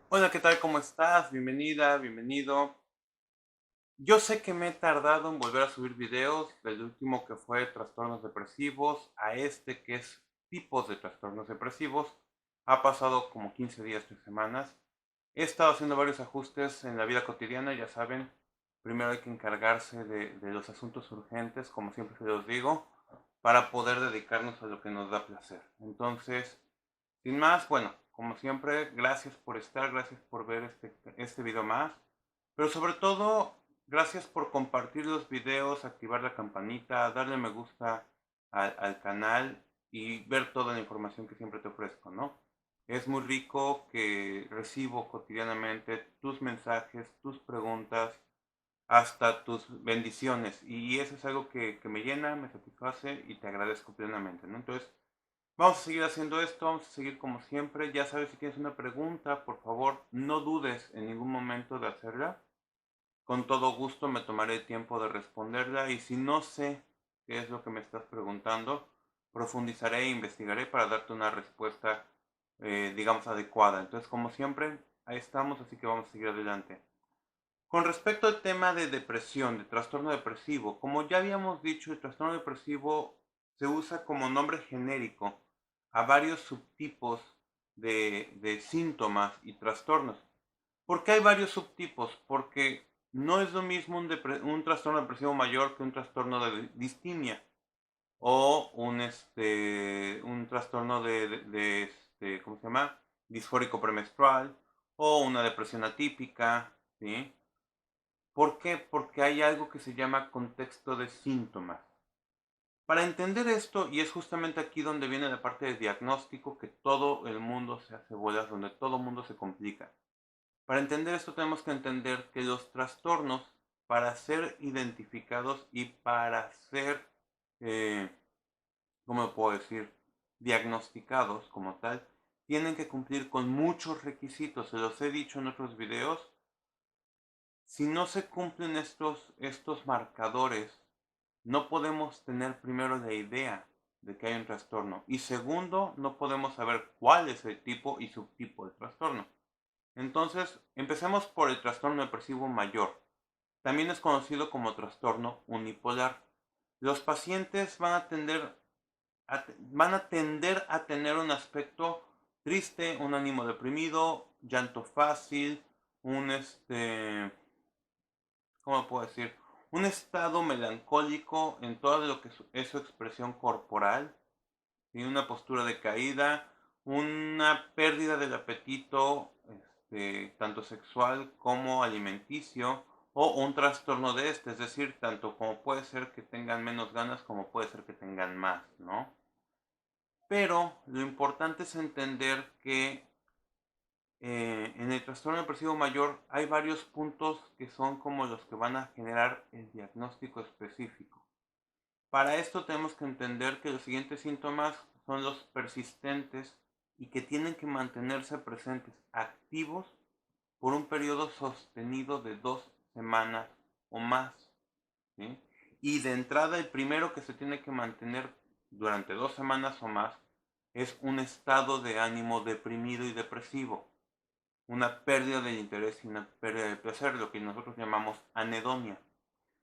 Hola, ¿qué tal? ¿Cómo estás? Bienvenida, bienvenido. Yo sé que me he tardado en volver a subir videos del último que fue trastornos depresivos a este que es tipos de trastornos depresivos. Ha pasado como 15 días, 3 semanas. He estado haciendo varios ajustes en la vida cotidiana, ya saben. Primero hay que encargarse de los asuntos urgentes, como siempre se los digo, para poder dedicarnos a lo que nos da placer. Entonces, sin más, bueno, como siempre, gracias por estar, gracias por ver este video más, pero sobre todo, gracias por compartir los videos, activar la campanita, darle me gusta al canal y ver toda la información que siempre te ofrezco, ¿no? Es muy rico que recibo cotidianamente tus mensajes, tus preguntas, hasta tus bendiciones, y eso es algo que me llena, me satisface y te agradezco plenamente, ¿no? Entonces, vamos a seguir haciendo esto, vamos a seguir como siempre. Ya sabes, si tienes una pregunta, por favor, no dudes en ningún momento de hacerla. Con todo gusto me tomaré el tiempo de responderla y si no sé qué es lo que me estás preguntando, profundizaré e investigaré para darte una respuesta, digamos, adecuada. Entonces, como siempre, ahí estamos, así que vamos a seguir adelante. Con respecto al tema de depresión, de trastorno depresivo, como ya habíamos dicho, el trastorno depresivo se usa como nombre genérico a varios subtipos de síntomas y trastornos. ¿Por qué hay varios subtipos? Porque no es lo mismo un trastorno depresivo mayor que un trastorno de distimia o un trastorno ¿cómo se llama? Disfórico premenstrual o una depresión atípica, ¿sí? ¿Por qué? Porque hay algo que se llama contexto de síntomas. Para entender esto, y es justamente aquí donde viene la parte de diagnóstico, que todo el mundo se hace bolas, donde todo el mundo se complica. Para entender esto tenemos que entender que los trastornos, para ser identificados y para ser, eh, ¿cómo puedo decir?, diagnosticados como tal, tienen que cumplir con muchos requisitos. Se los he dicho en otros videos. Si no se cumplen estos marcadores, no podemos tener primero la idea de que hay un trastorno. Y segundo, no podemos saber cuál es el tipo y subtipo de trastorno. Entonces, empecemos por el trastorno depresivo mayor. También es conocido como trastorno unipolar. Los pacientes van a tender a tener un aspecto triste, un ánimo deprimido, llanto fácil, un ¿cómo puedo decir? Un estado melancólico en todo lo que es su expresión corporal, y una postura de caída, una pérdida del apetito, tanto sexual como alimenticio, o un trastorno de es decir, tanto como puede ser que tengan menos ganas como puede ser que tengan más, ¿no? Pero lo importante es entender que en el trastorno depresivo mayor hay varios puntos que son como los que van a generar el diagnóstico específico. Para esto tenemos que entender que los siguientes síntomas son los persistentes y que tienen que mantenerse presentes, activos, por un periodo sostenido de 2 semanas o más, ¿sí? Y de entrada, el primero que se tiene que mantener durante 2 semanas o más es un estado de ánimo deprimido y depresivo, una pérdida del interés y una pérdida de placer, lo que nosotros llamamos anedonia.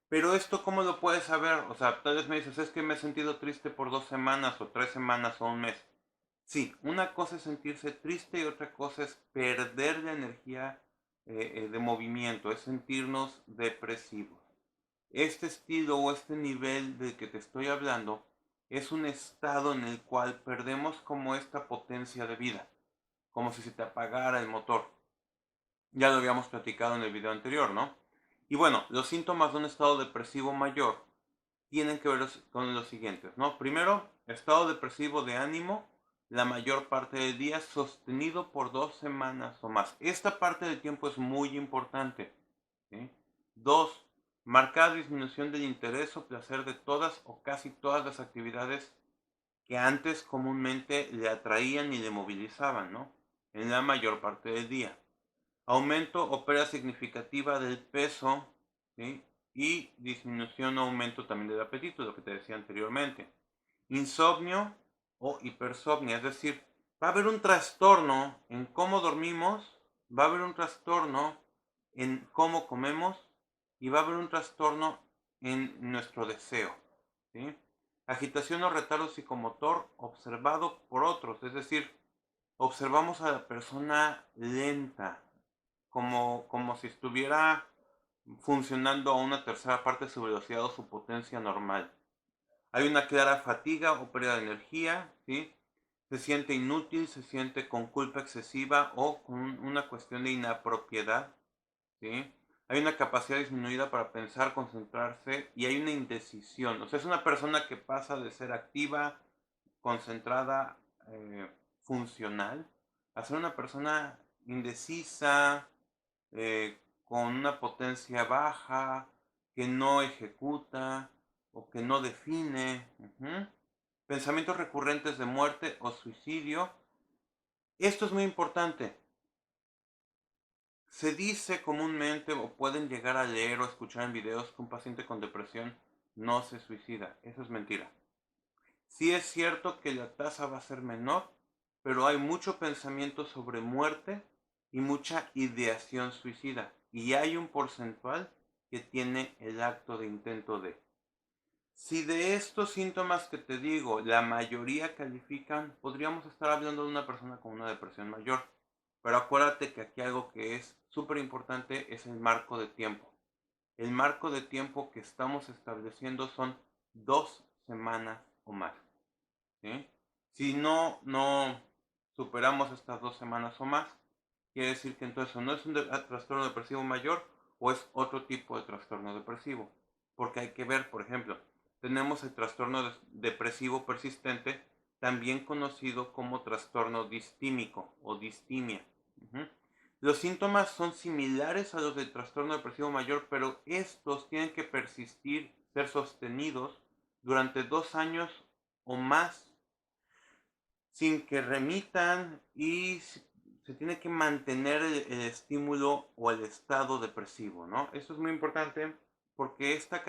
Pero esto, ¿cómo lo puedes saber? O sea, tal vez me dices, es que me he sentido triste por 2 semanas o 3 semanas o un mes. Sí, una cosa es sentirse triste y otra cosa es perder la energía de movimiento, es sentirnos depresivos. Este estilo o este nivel del que te estoy hablando es un estado en el cual perdemos como esta potencia de vida, como si se te apagara el motor. Ya lo habíamos platicado en el video anterior, ¿no? Y bueno, los síntomas de un estado depresivo mayor tienen que ver con los siguientes, ¿no? Primero, estado depresivo de ánimo la mayor parte del día sostenido por 2 semanas o más. Esta parte del tiempo es muy importante, ¿sí? Dos, marcada disminución del interés o placer de todas o casi todas las actividades que antes comúnmente le atraían y le movilizaban, ¿no? En la mayor parte del día. Aumento o pérdida significativa del peso, ¿sí? Y disminución o aumento también del apetito, lo que te decía anteriormente. Insomnio o hipersomnia, es decir, va a haber un trastorno en cómo dormimos, va a haber un trastorno en cómo comemos y va a haber un trastorno en nuestro deseo, ¿sí? Agitación o retardo psicomotor observado por otros, es decir, observamos a la persona lenta, como si estuviera funcionando a una tercera parte de su velocidad o su potencia normal. Hay una clara fatiga o pérdida de energía, ¿sí? Se siente inútil, se siente con culpa excesiva o con una cuestión de inapropiedad, ¿sí? Hay una capacidad disminuida para pensar, concentrarse y hay una indecisión. O sea, es una persona que pasa de ser activa, concentrada, funcional, a ser una persona indecisa, con una potencia baja, que no ejecuta o que no define. Pensamientos recurrentes de muerte o suicidio. Esto es muy importante. Se dice comúnmente o pueden llegar a leer o escuchar en videos que un paciente con depresión no se suicida. Eso es mentira. Sí es cierto que la tasa va a ser menor, pero hay mucho pensamiento sobre muerte y mucha ideación suicida. Y hay un porcentual que tiene el acto de intento de. Si de estos síntomas que te digo, la mayoría califican, podríamos estar hablando de una persona con una depresión mayor. Pero acuérdate que aquí algo que es súper importante es el marco de tiempo. El marco de tiempo que estamos estableciendo son 2 semanas o más, ¿sí? Si no superamos estas 2 semanas o más, quiere decir que entonces o no es un trastorno depresivo mayor o es otro tipo de trastorno depresivo. Porque hay que ver, por ejemplo, tenemos el trastorno depresivo persistente, también conocido como trastorno distímico o distimia. Ujú. Los síntomas son similares a los del trastorno depresivo mayor, pero estos tienen que persistir, ser sostenidos durante 2 años o más sin que remitan y se tiene que mantener el estímulo o el estado depresivo, ¿no? Esto es muy importante porque esta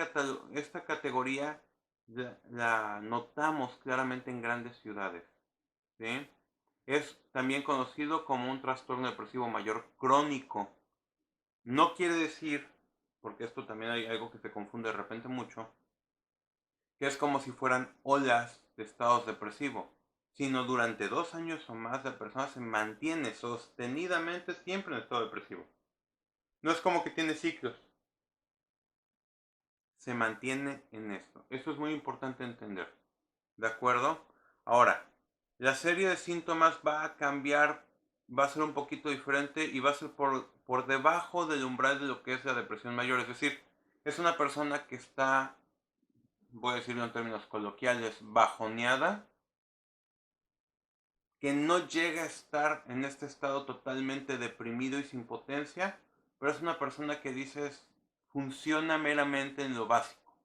categoría la notamos claramente en grandes ciudades, ¿sí? Es también conocido como un trastorno depresivo mayor crónico. No quiere decir, porque esto también hay algo que se confunde de repente mucho, que es como si fueran olas de estados depresivos, sino durante 2 años o más la persona se mantiene sostenidamente siempre en estado depresivo. No es como que tiene ciclos, se mantiene en esto. Eso es muy importante entender, ¿de acuerdo? Ahora, la serie de síntomas va a cambiar, va a ser un poquito diferente y va a ser por debajo del umbral de lo que es la depresión mayor. Es decir, es una persona que está, voy a decirlo en términos coloquiales, bajoneada, que no llega a estar en este estado totalmente deprimido y sin potencia, pero es una persona que dices funciona meramente en lo básico,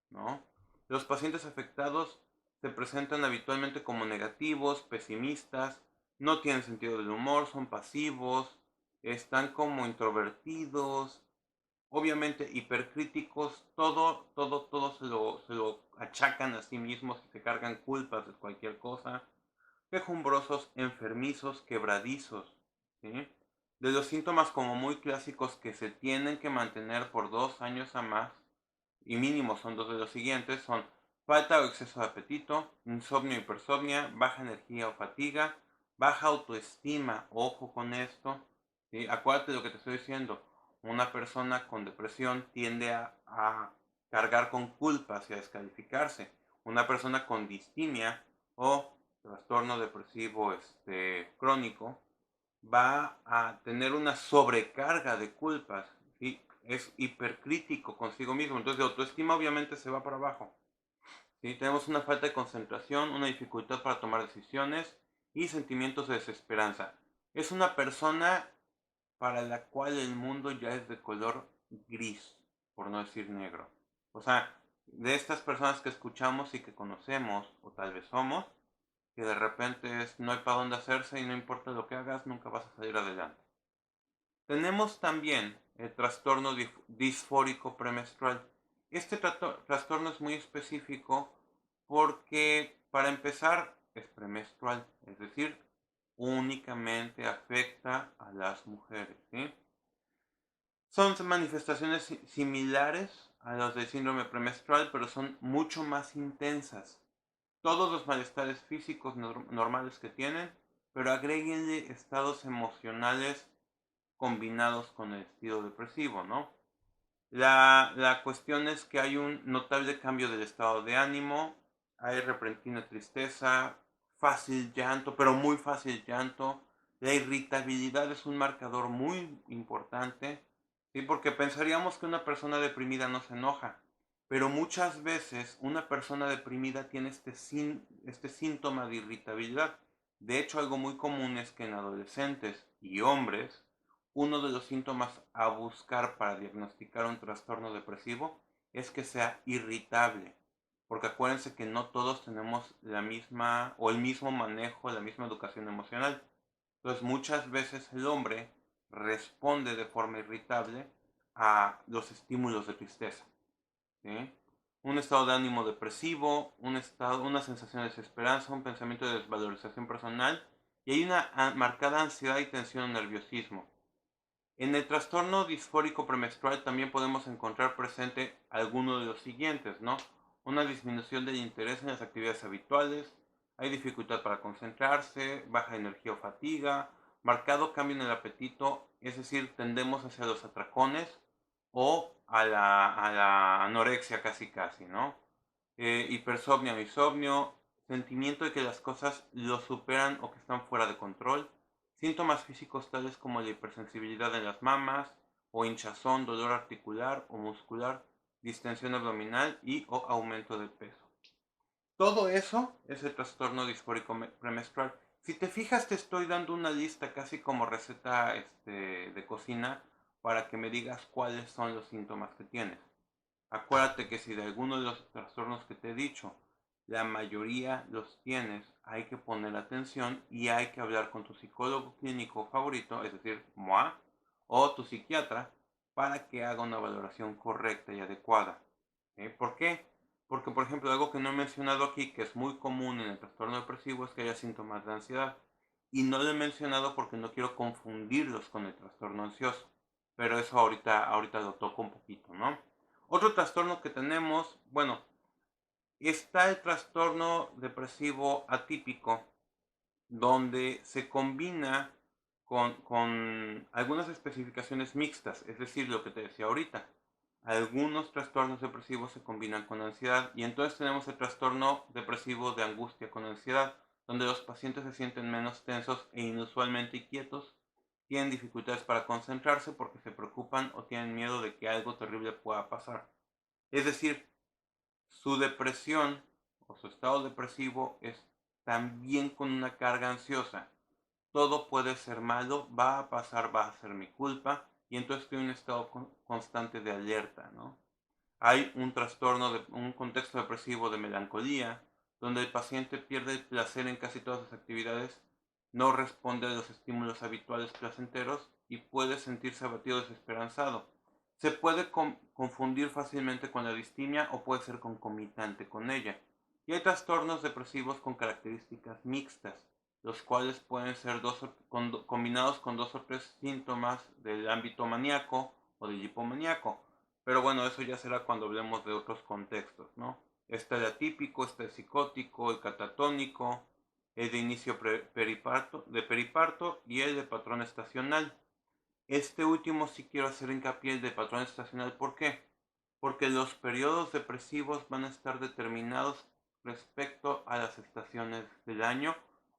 ¿no? Los pacientes afectados se presentan habitualmente como negativos, pesimistas, no tienen sentido del humor, son pasivos, están como introvertidos, obviamente hipercríticos, todo se lo achacan a sí mismos y se cargan culpas de cualquier cosa, quejumbrosos, enfermizos, quebradizos, ¿sí? De los síntomas como muy clásicos que se tienen que mantener por 2 años a más, y mínimo son dos de los siguientes, son falta o exceso de apetito, insomnio, hipersomnia, baja energía o fatiga, baja autoestima, ojo con esto, ¿sí? Acuérdate de lo que te estoy diciendo, una persona con depresión tiende a cargar con culpas y a descalificarse, una persona con distimia o trastorno depresivo crónico va a tener una sobrecarga de culpas, ¿sí? Es hipercrítico consigo mismo, entonces de autoestima obviamente se va para abajo, ¿sí? Tenemos una falta de concentración, una dificultad para tomar decisiones y sentimientos de desesperanza. Es una persona para la cual el mundo ya es de color gris, por no decir negro. O sea, de estas personas que escuchamos y que conocemos, o tal vez somos, que de repente no hay para dónde hacerse y no importa lo que hagas, nunca vas a salir adelante. Tenemos también el trastorno disfórico premenstrual. Este trastorno es muy específico porque, para empezar, es premenstrual, es decir, únicamente afecta a las mujeres, ¿sí? Son manifestaciones similares a las del síndrome premenstrual, pero son mucho más intensas. Todos los malestares físicos normales que tienen, pero agréguenle estados emocionales combinados con el estilo depresivo, ¿no? La cuestión es que hay un notable cambio del estado de ánimo, hay repentina tristeza, fácil llanto, pero muy fácil llanto. La irritabilidad es un marcador muy importante, ¿sí? Porque pensaríamos que una persona deprimida no se enoja, pero muchas veces una persona deprimida tiene este síntoma de irritabilidad. De hecho, algo muy común es que en adolescentes y hombres uno de los síntomas a buscar para diagnosticar un trastorno depresivo es que sea irritable, porque acuérdense que no todos tenemos la misma o el mismo manejo, la misma educación emocional. Entonces muchas veces el hombre responde de forma irritable a los estímulos de tristeza, ¿sí? Un estado de ánimo depresivo, una sensación de desesperanza, un pensamiento de desvalorización personal y hay una marcada ansiedad y tensión o nerviosismo. En el trastorno disfórico premenstrual también podemos encontrar presente alguno de los siguientes, ¿no? Una disminución del interés en las actividades habituales, hay dificultad para concentrarse, baja energía o fatiga, marcado cambio en el apetito, es decir, tendemos hacia los atracones o a la anorexia casi casi, ¿no? Hipersomnia o insomnio, sentimiento de que las cosas lo superan o que están fuera de control, síntomas físicos tales como la hipersensibilidad en las mamas o hinchazón, dolor articular o muscular, distensión abdominal y o aumento de peso. Todo eso es el trastorno disfórico premenstrual. Si te fijas, te estoy dando una lista casi como receta de cocina para que me digas cuáles son los síntomas que tienes. Acuérdate que si de alguno de los trastornos que te he dicho, la mayoría los tienes, hay que poner atención y hay que hablar con tu psicólogo clínico favorito, es decir, MOA, o tu psiquiatra, para que haga una valoración correcta y adecuada. ¿Por qué? Porque, por ejemplo, algo que no he mencionado aquí, que es muy común en el trastorno depresivo, es que haya síntomas de ansiedad. Y no lo he mencionado porque no quiero confundirlos con el trastorno ansioso. Pero eso ahorita lo toco un poquito, ¿no? Otro trastorno que tenemos, bueno, está el trastorno depresivo atípico, donde se combina con algunas especificaciones mixtas, es decir, lo que te decía ahorita. Algunos trastornos depresivos se combinan con ansiedad y entonces tenemos el trastorno depresivo de angustia con ansiedad, donde los pacientes se sienten menos tensos e inusualmente inquietos, tienen dificultades para concentrarse porque se preocupan o tienen miedo de que algo terrible pueda pasar. Es decir, su depresión o su estado depresivo es también con una carga ansiosa. Todo puede ser malo, va a pasar, va a ser mi culpa, y entonces estoy en un estado constante de alerta, ¿no? Hay un trastorno, un contexto depresivo de melancolía, donde el paciente pierde el placer en casi todas las actividades, no responde a los estímulos habituales placenteros y puede sentirse abatido o desesperanzado. Se puede confundir fácilmente con la distimia o puede ser concomitante con ella. Y hay trastornos depresivos con características mixtas, los cuales pueden ser combinados con dos o tres síntomas del ámbito maníaco o del hipomaníaco. Pero bueno, eso ya será cuando hablemos de otros contextos, ¿no? Está el atípico, está el psicótico, el catatónico, el de inicio periparto y el de patrón estacional. Este último sí quiero hacer hincapié el de patrón estacional. ¿Por qué? Porque los periodos depresivos van a estar determinados respecto a las estaciones del año,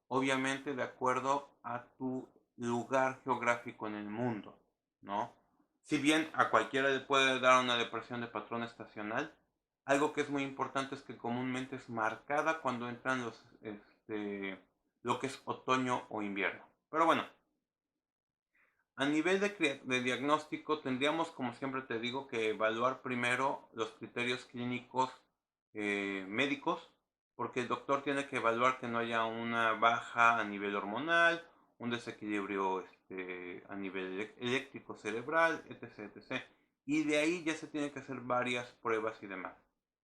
obviamente de acuerdo a tu lugar geográfico en el mundo, ¿no? Si bien a cualquiera le puede dar una depresión de patrón estacional, algo que es muy importante es que comúnmente es marcada cuando entran lo que es otoño o invierno. Pero bueno, a nivel de diagnóstico tendríamos, como siempre te digo, que evaluar primero los criterios clínicos médicos, porque el doctor tiene que evaluar que no haya una baja a nivel hormonal, un desequilibrio a nivel eléctrico cerebral, etc, etc. Y de ahí ya se tienen que hacer varias pruebas y demás.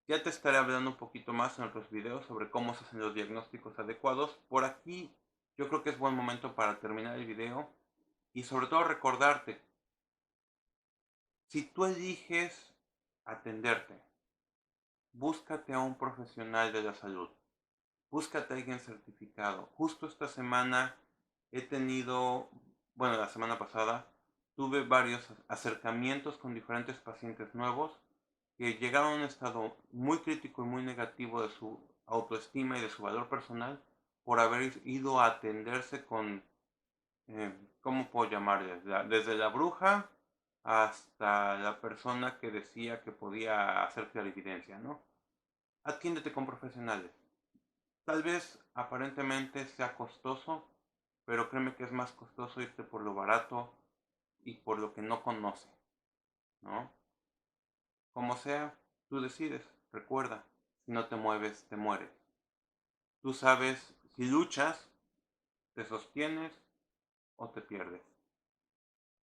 Ya te estaré hablando un poquito más en otros videos sobre cómo se hacen los diagnósticos adecuados. Por aquí yo creo que es buen momento para terminar el video y sobre todo recordarte, si tú eliges atenderte, búscate a un profesional de la salud, búscate a alguien certificado. Justo esta semana he tenido, bueno, la semana pasada, tuve varios acercamientos con diferentes pacientes nuevos que llegaron a un estado muy crítico y muy negativo de su autoestima y de su valor personal por haber ido a atenderse con, ¿cómo puedo llamarle? Desde la bruja hasta la persona que decía que podía hacer clarividencia, ¿no? Atiéndete con profesionales. Tal vez aparentemente sea costoso, pero créeme que es más costoso irte por lo barato y por lo que no conoce, ¿no? Como sea, tú decides. Recuerda, si no te mueves, te mueres. Tú sabes si luchas, te sostienes o te pierdes.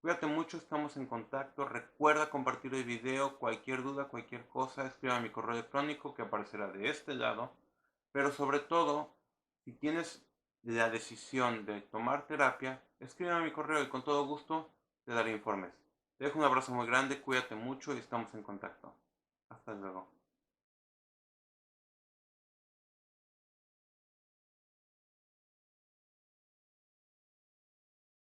Cuídate mucho, estamos en contacto. Recuerda compartir el video. Cualquier duda, cualquier cosa, escriba a mi correo electrónico que aparecerá de este lado. Pero sobre todo, si tienes la decisión de tomar terapia, escríbeme a mi correo y con todo gusto te daré informes. Te dejo un abrazo muy grande, cuídate mucho y estamos en contacto. Hasta luego.